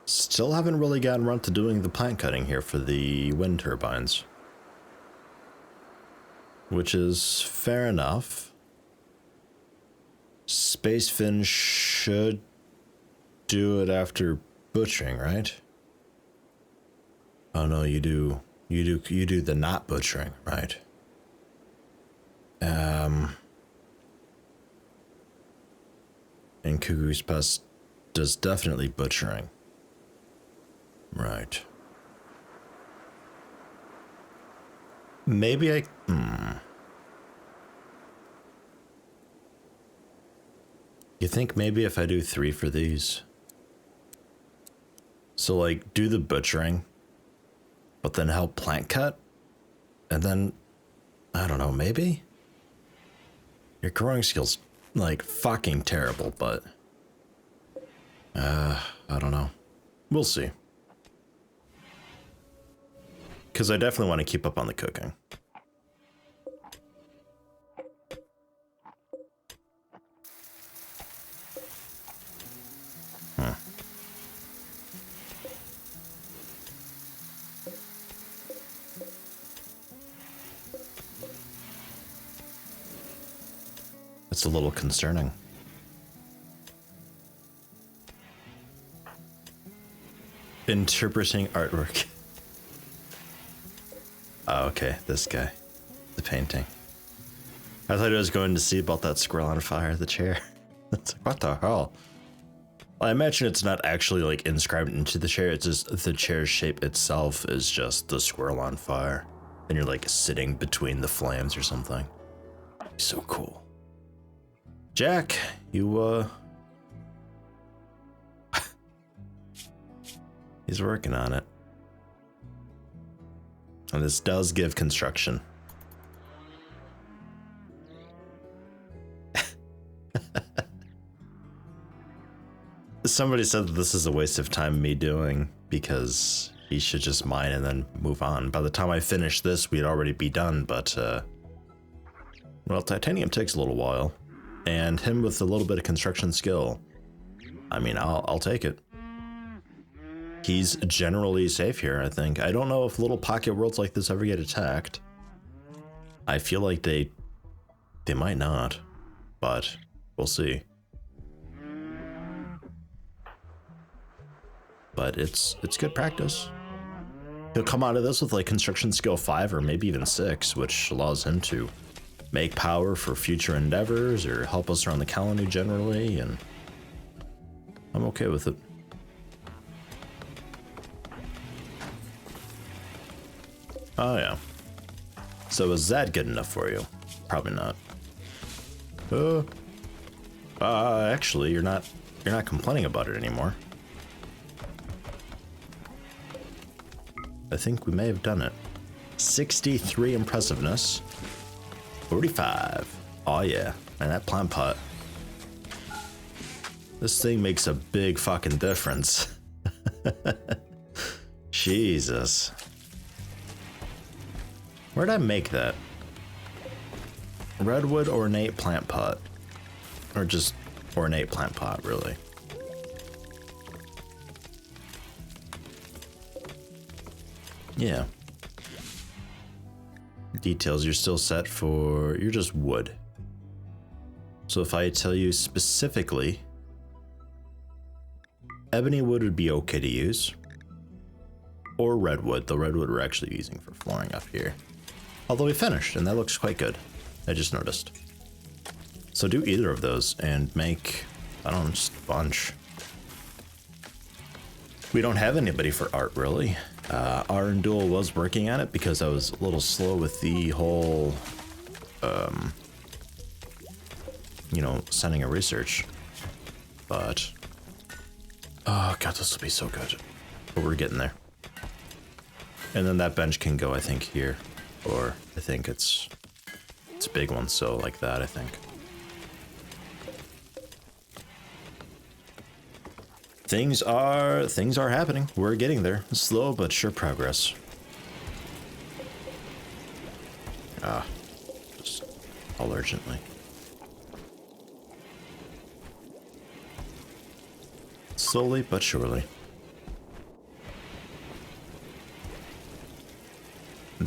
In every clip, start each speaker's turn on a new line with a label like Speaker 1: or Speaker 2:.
Speaker 1: Still haven't really gotten around to doing the plant cutting here for the wind turbines. Which is fair enough. Spacefin should do it after butchering, right? Oh no, you do the not butchering, right? And Cuckoo's Pest does definitely butchering. Right. Maybe I... You think maybe if I do 3 for these? So like, do the butchering, but then help plant cut? And then, I don't know, maybe? Your growing skill's like fucking terrible, but... I don't know. We'll see. Because I definitely want to keep up on the cooking. It's a little concerning. Interpreting artwork. Oh, okay, this guy. The painting. I thought I was going to see about that squirrel on fire, the chair. It's like, what the hell? Well, I imagine it's not actually like inscribed into the chair, it's just the chair's shape itself is just the squirrel on fire. And you're like sitting between the flames or something. So cool. Jack, you he's working on it. And this does give construction. Somebody said that this is a waste of time me doing because he should just mine and then move on. By the time I finish this, we'd already be done, but well, titanium takes a little while. And him with a little bit of construction skill, I mean, I'll take it. He's generally safe here, I think. I don't know if little pocket worlds like this ever get attacked. I feel like they might not, but we'll see. But it's good practice. He'll come out of this with like construction skill 5 or maybe even 6, which allows him to make power for future endeavors or help us around the colony generally, and I'm okay with it. Oh yeah. So is that good enough for you? Probably not. Actually, you're not complaining about it anymore. I think we may have done it. 63 impressiveness. 45. Oh yeah, and that plant pot. This thing makes a big fucking difference. Jesus. Where'd I make that? Redwood ornate plant pot. Or just ornate plant pot, really. Yeah. Details, you're still set for, you're just wood. So if I tell you specifically, ebony wood would be okay to use. Or redwood, the redwood we're actually using for flooring up here. Although we finished, and that looks quite good. I just noticed. So do either of those and make, I don't know, just a bunch. We don't have anybody for art, really. Aaron Duel was working on it because I was a little slow with the whole, you know, sending a research. But, oh god, this will be so good. But we're getting there. And then that bench can go, I think, here. Or I think it's a big one, so like that, I think. Things are happening. We're getting there. Slow but sure progress. Just all urgently. Slowly but surely.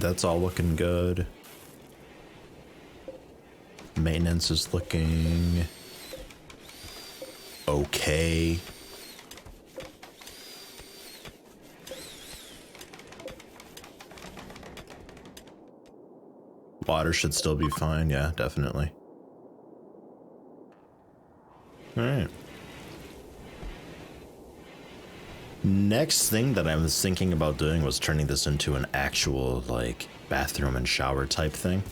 Speaker 1: That's all looking good. Maintenance is looking okay. Water should still be fine. Yeah, definitely. All right. Next thing that I was thinking about doing was turning this into an actual, like, bathroom and shower type thing.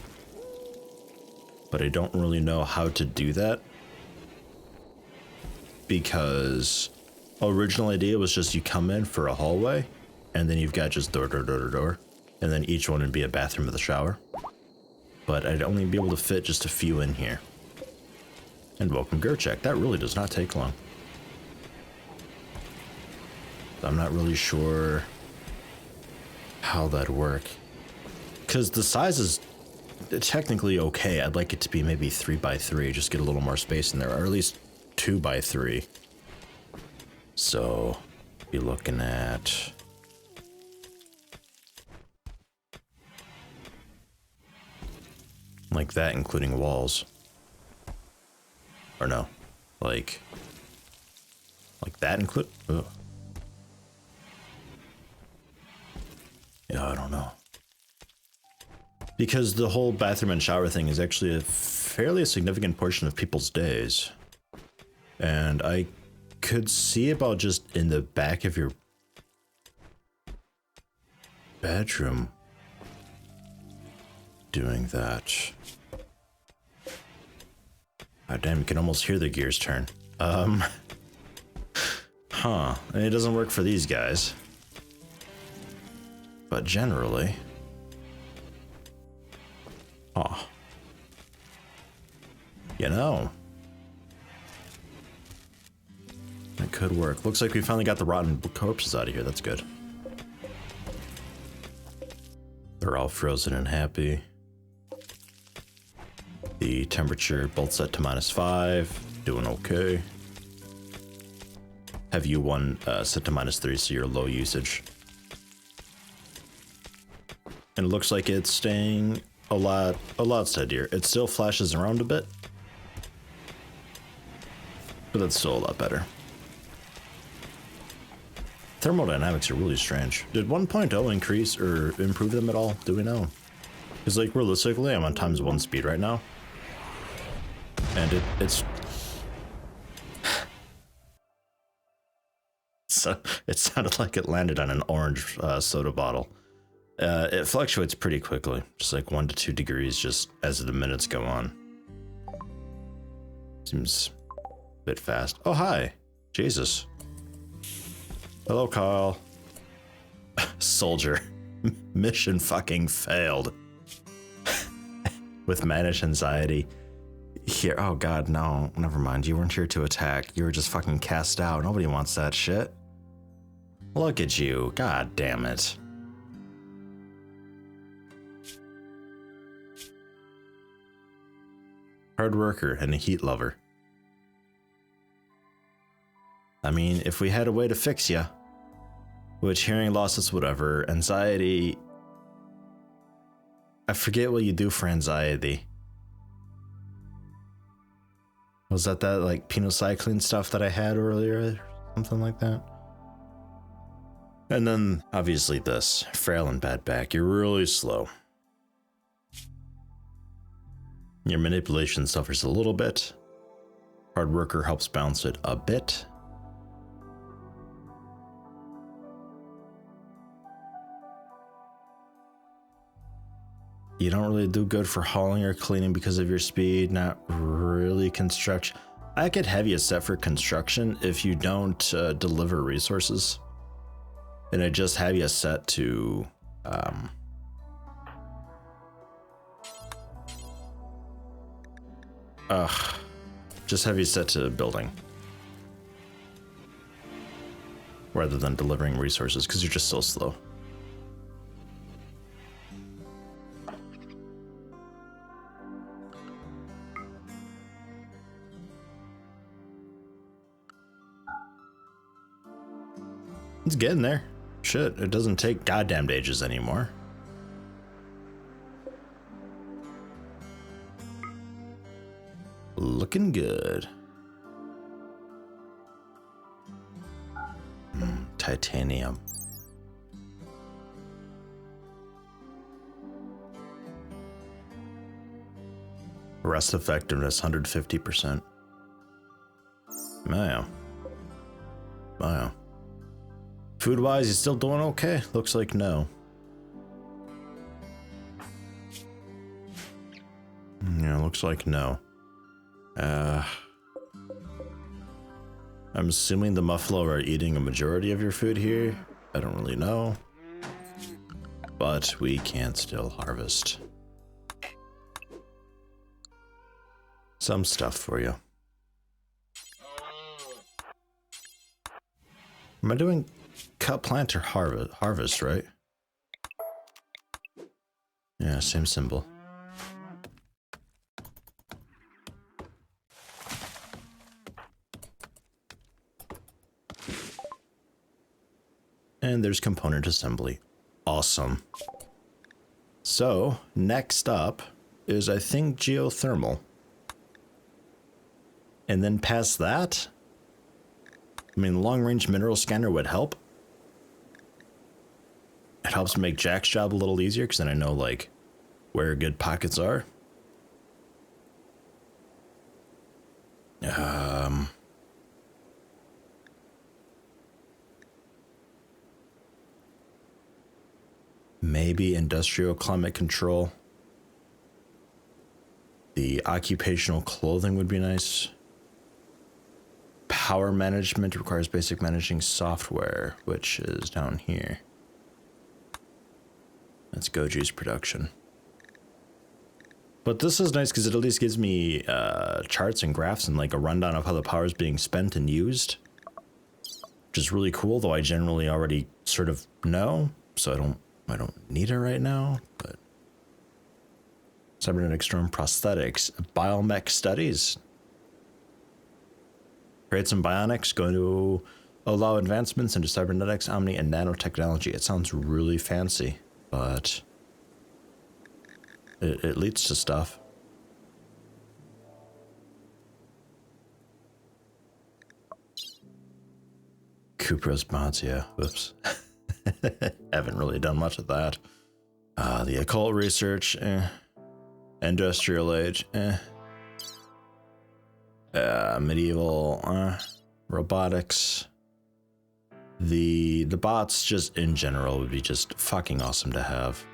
Speaker 1: But I don't really know how to do that. Because original idea was just you come in for a hallway, and then you've got just door, and then each one would be a bathroom with a shower. But I'd only be able to fit just a few in here. And welcome Gercheck. That really does not take long. I'm not really sure how that'd work. Because the size is technically okay. I'd like it to be maybe 3x3, just get a little more space in there, or at least 2x3. So, be looking at... like that, including walls. Or no, like that include... Ugh. Yeah, I don't know. Because the whole bathroom and shower thing is actually a fairly significant portion of people's days. And I could see about just in the back of your bedroom doing that. Oh, damn, you can almost hear the gears turn. Huh. It doesn't work for these guys. But generally... oh. You know. It could work. Looks like we finally got the rotten corpses out of here. That's good. They're all frozen and happy. The temperature both set to -5. Doing okay. Have you one set to -3, so you're low usage. And it looks like it's staying a lot steadier. It still flashes around a bit, but that's still a lot better. Thermodynamics are really strange. Did 1.0 increase or improve them at all? Do we know? Because, like, realistically, I'm on ×1 speed right now. And it's... so, it sounded like it landed on an orange soda bottle. It fluctuates pretty quickly, just like 1 to 2 degrees just as the minutes go on. Seems a bit fast. Oh, hi. Jesus. Hello, Carl. Soldier. Mission fucking failed. With managed anxiety. Here, oh god, no. Never mind, you weren't here to attack. You were just fucking cast out. Nobody wants that shit. Look at you. God damn it. Hard worker and a heat lover. I mean, if we had a way to fix ya, which hearing loss is whatever, anxiety, I forget what you do for anxiety. Was that like penocycline stuff that I had earlier, something like that? And then obviously this, frail and bad back, you're really slow. Your manipulation suffers a little bit. Hard worker helps balance it a bit. You don't really do good for hauling or cleaning because of your speed, not really construction. I could have you set for construction if you don't deliver resources. And I just have you set to just have you set to building rather than delivering resources because you're just so slow. It's getting there. Shit, it doesn't take goddamn ages anymore. Looking good. Titanium. Rest effectiveness 150%. Wow. Wow. Food wise, you still doing okay? Looks like no. Yeah, looks like no. I'm assuming the Muffalo are eating a majority of your food here. I don't really know. But we can still harvest some stuff for you. Am I doing cut, plant, or harvest, right? Yeah, same symbol. And there's component assembly. Awesome. So, next up is, I think, geothermal. And then past that, I mean, long-range mineral scanner would help. It helps make Jack's job a little easier, because then I know, like, where good pockets are. Maybe industrial climate control. The occupational clothing would be nice. Power management requires basic managing software, which is down here. That's Goju's production. But this is nice because it at least gives me charts and graphs and like a rundown of how the power is being spent and used. Which is really cool, though I generally already sort of know, so I don't need it right now, but cybernetic storm prosthetics, biomech studies. Create some bionics, going to allow advancements into cybernetics, omni, and nanotechnology. It sounds really fancy, but it leads to stuff. Cupra's mods, yeah, whoops. Haven't really done much of that. The occult research, industrial age, medieval, robotics. The bots just in general would be just fucking awesome to have.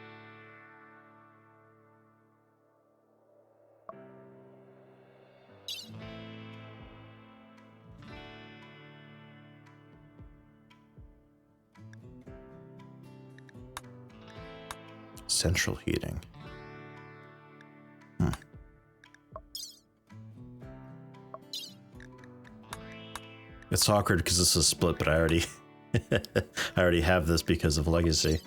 Speaker 1: Central heating. It's awkward because this is split, but I already have this because of legacy.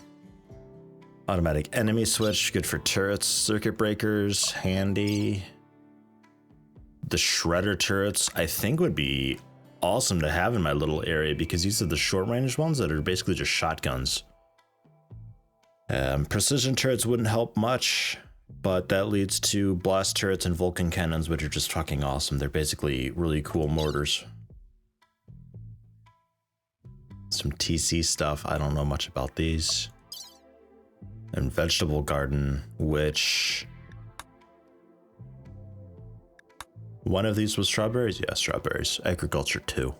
Speaker 1: Automatic enemy switch, good for turrets, circuit breakers, handy. The shredder turrets, I think, would be awesome to have in my little area because these are the short range ones that are basically just shotguns. Precision turrets wouldn't help much, but that leads to blast turrets and Vulcan cannons, which are just fucking awesome. They're basically really cool mortars. Some TC stuff, I don't know much about these. And vegetable garden, which... one of these was strawberries? Yeah, strawberries. Agriculture 2.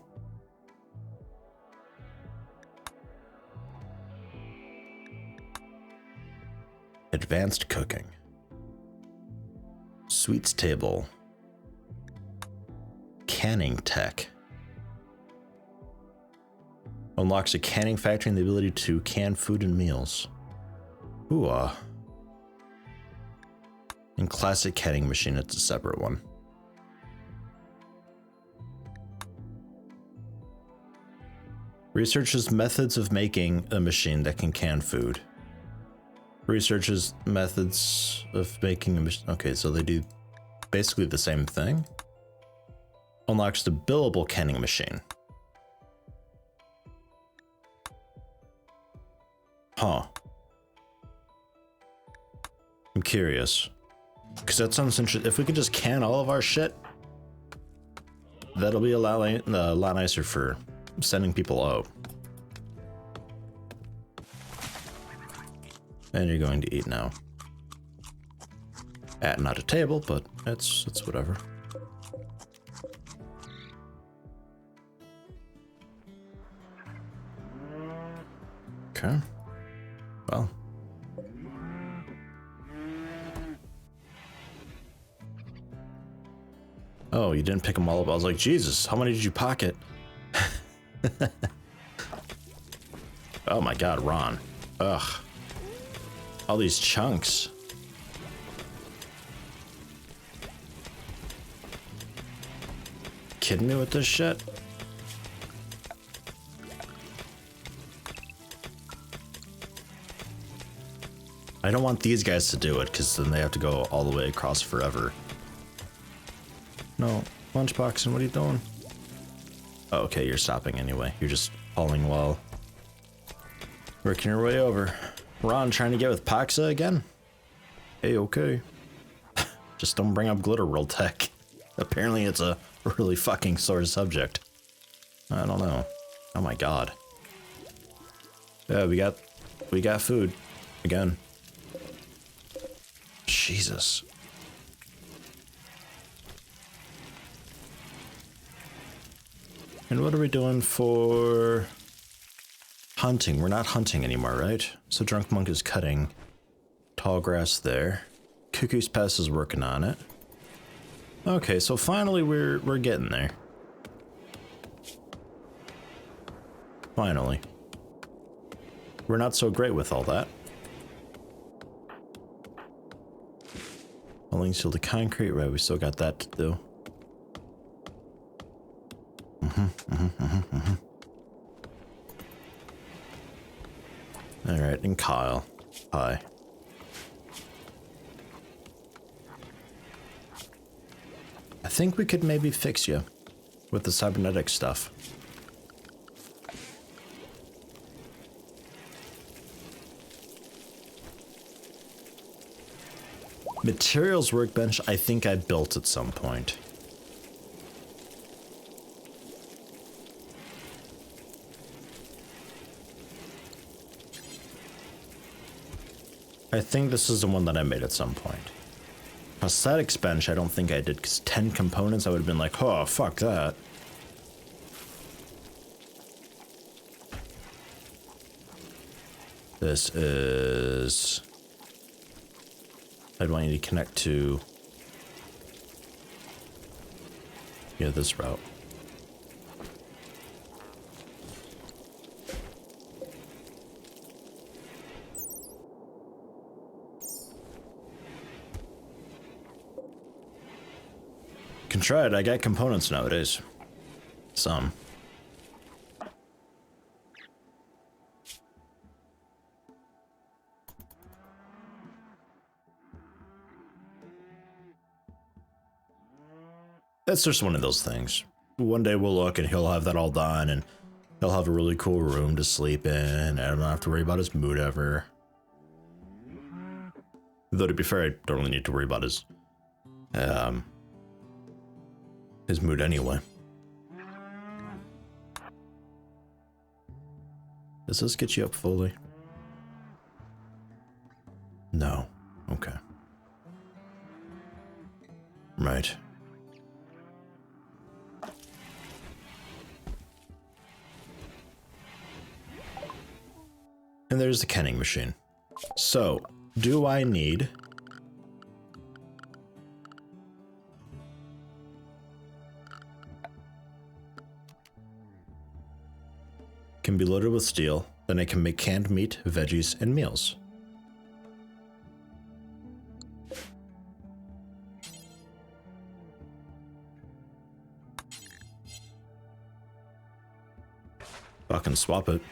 Speaker 1: Advanced cooking. Sweets table. Canning tech. Unlocks a canning factory and the ability to can food and meals. Ooh, and classic canning machine, it's a separate one. Researches methods of making a machine that can food. Researches methods of making a machine. Okay, so they do basically the same thing. Unlocks the billable canning machine. Huh. I'm curious. Because that sounds interesting. If we could just can all of our shit, That'll be a lot nicer for sending people out. And you're going to eat now. At not a table, but it's whatever. Okay. Well. Oh, you didn't pick them all up. I was like, Jesus, how many did you pocket? Oh my God, Ron. Ugh. All these chunks. Kidding me with this shit? I don't want these guys to do it, because then they have to go all the way across forever. No, Lunchboxing, what are you doing? Oh, okay, you're stopping anyway. You're just hauling while working your way over. Ron trying to get with Paxa again? Hey, okay. Just don't bring up Glitter World tech. Apparently it's a really fucking sore subject. I don't know. Oh my God. Yeah, we got food. Again. Jesus. And what are we doing for hunting? We're not hunting anymore, right? So Drunk Monk is cutting tall grass there. Cuckoo's Pass is working on it. Okay, so finally we're getting there. Finally. We're not so great with all that. Hauling steel to concrete, right? We still got that to do. All right, and Kyle. Hi. I think we could maybe fix you with the cybernetic stuff. Materials workbench, I think I built at some point. I think this is the one that I made at some point. Prosthetics bench, I don't think I did, because 10 components, I would have been like, oh, fuck that. This is... I'd want you to connect to... Yeah, this route. Can try it. I got components nowadays. Some. That's just one of those things. One day we'll look and he'll have that all done and he'll have a really cool room to sleep in and I don't have to worry about his mood ever. Though to be fair, I don't really need to worry about his mood anyway. Does this get you up fully? No. Okay. Right. And there's the kenning machine. So, do I need... Can be loaded with steel, then I can make canned meat, veggies, and meals. Fucking swap it.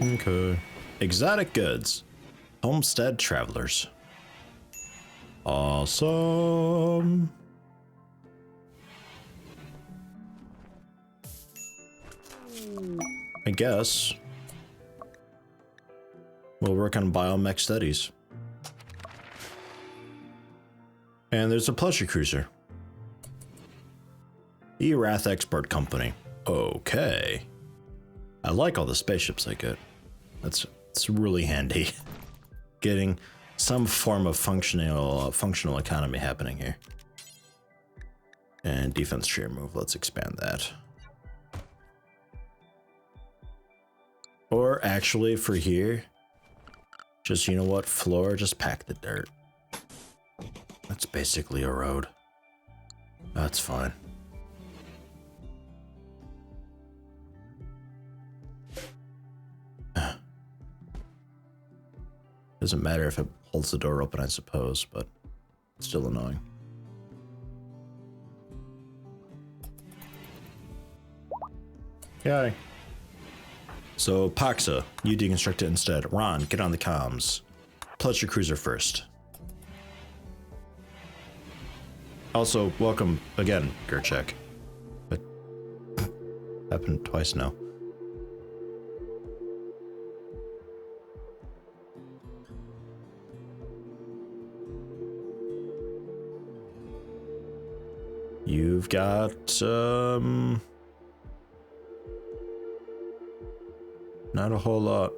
Speaker 1: Okay. Exotic goods. Homestead travelers. Awesome. I guess. We'll work on biomech studies. And there's a pleasure cruiser. Erath Export Company. Okay. I like all the spaceships I get. It's really handy. Getting some form of functional economy happening here. And defense tree move. Let's expand that. Or actually for here, just, you know what, floor, just pack the dirt. That's basically a road. That's fine. Doesn't matter if it holds the door open, I suppose, but it's still annoying. Yay. So, Paxa, you deconstruct it instead. Ron, get on the comms. Pleasure cruiser first. Also, welcome again, Gerchek. But happened twice now. You've got, not a whole lot.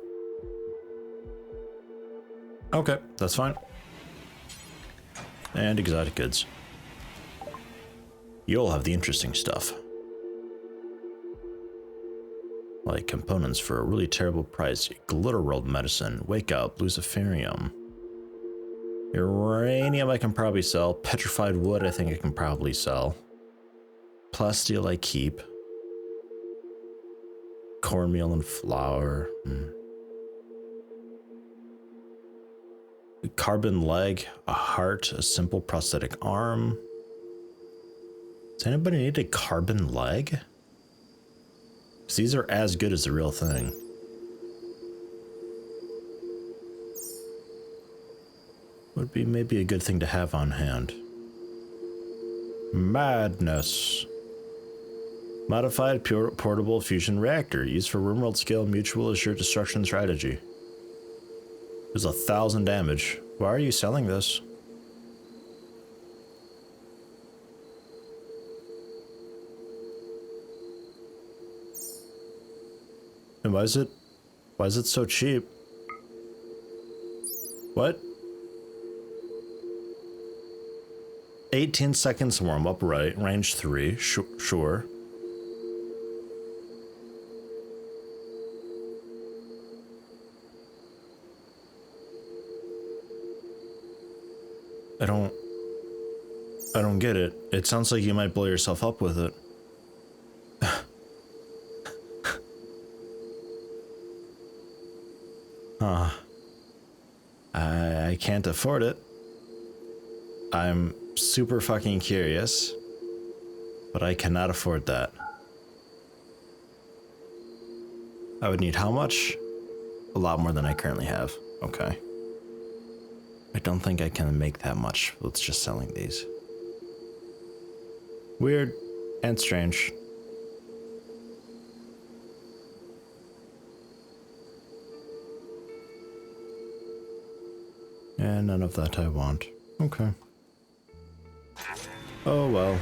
Speaker 1: Okay, that's fine. And exotic goods. You'll have the interesting stuff. Like components for a really terrible price. Glitter world medicine. Wake up. Luciferium. Uranium I can probably sell. Petrified wood I think I can probably sell. Plasteel I keep. Cornmeal and flour. A carbon leg. A heart. A simple prosthetic arm. Does anybody need a carbon leg? Because these are as good as the real thing. Would be maybe a good thing to have on hand. Madness. Modified pure portable fusion reactor used for RimWorld scale mutual assured destruction strategy. There's 1,000 damage. Why are you selling this? And why is it so cheap? What? 18 seconds warm up, right? Range 3, sure. I don't get it. It sounds like you might blow yourself up with it. I can't afford it. I'm super fucking curious, but I cannot afford that. I would need how much? A lot more than I currently have. Okay. I don't think I can make that much with just selling these. Weird and strange. And none of that I want. Okay. Oh well.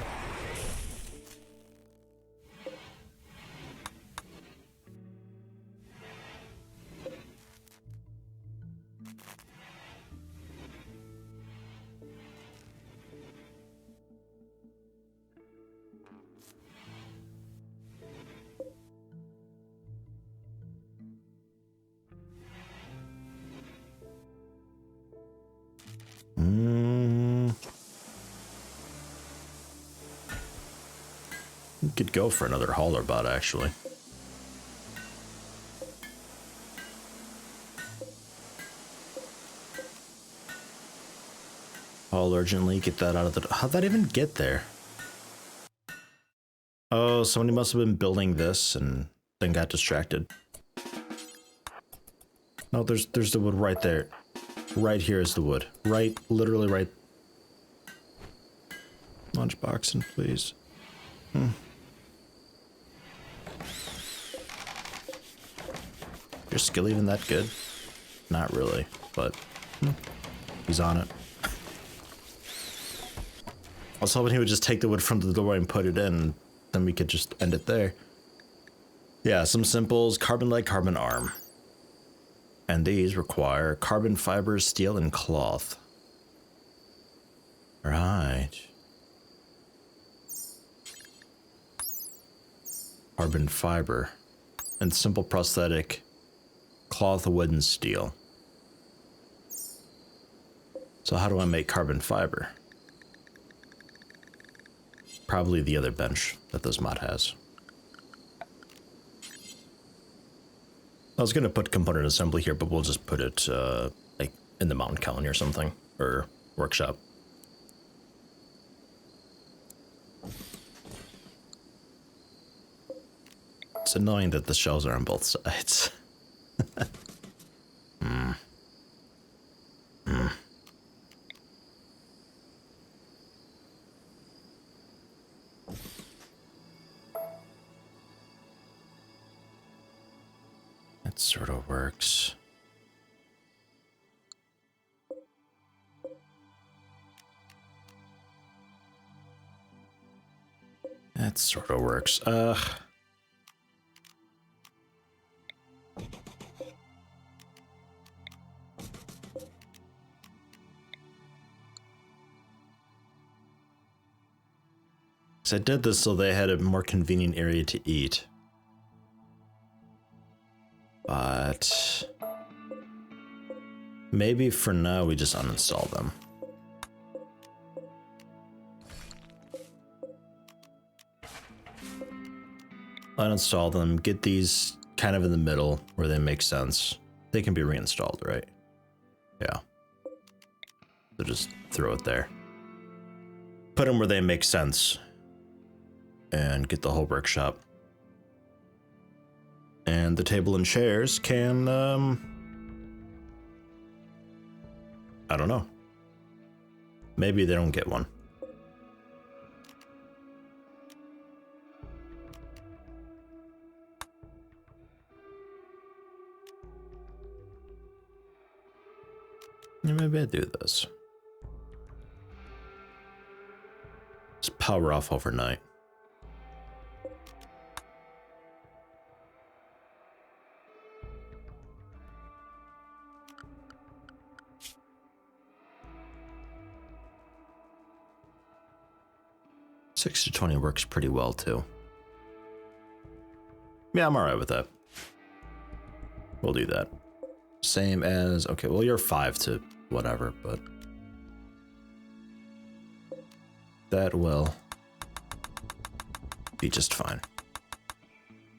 Speaker 1: Could go for another hauler bot, actually. Haul urgently, get that out of the... How'd that even get there? Oh, somebody must have been building this and then got distracted. No, there's the wood right there. Right here is the wood. Right, literally right. Lunchboxing, please. Your skill even that good? Not really, but he's on it. I was hoping he would just take the wood from the door and put it in, then we could just end it there. Yeah, some simples, carbon leg, carbon arm. And these require carbon fibers, steel, and cloth. Right. Carbon fiber. And simple prosthetic, cloth, wood, and steel. So how do I make carbon fiber? Probably the other bench that this mod has. I was gonna put component assembly here, but we'll just put it like in the mountain colony or something, or workshop. It's annoying that the shelves are on both sides. That sort of works. That sort of works. I did this so they had a more convenient area to eat. But maybe for now we just uninstall them. Uninstall them, get these kind of in the middle where they make sense. They can be reinstalled, right? Yeah. So just throw it there. Put them where they make sense. And get the whole workshop. And the table and chairs can, I don't know. Maybe they don't get one. Yeah, maybe I do this. Just power off overnight. Six to 20 works pretty well too. Yeah, I'm alright with that. We'll do that. Same as, okay, well you're 5 to whatever, but that will be just fine.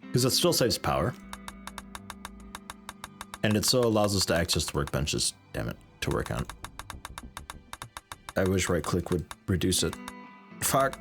Speaker 1: Because it still saves power. And it still allows us to access the workbenches, damn it, to work on. I wish right click would reduce it. Fuck.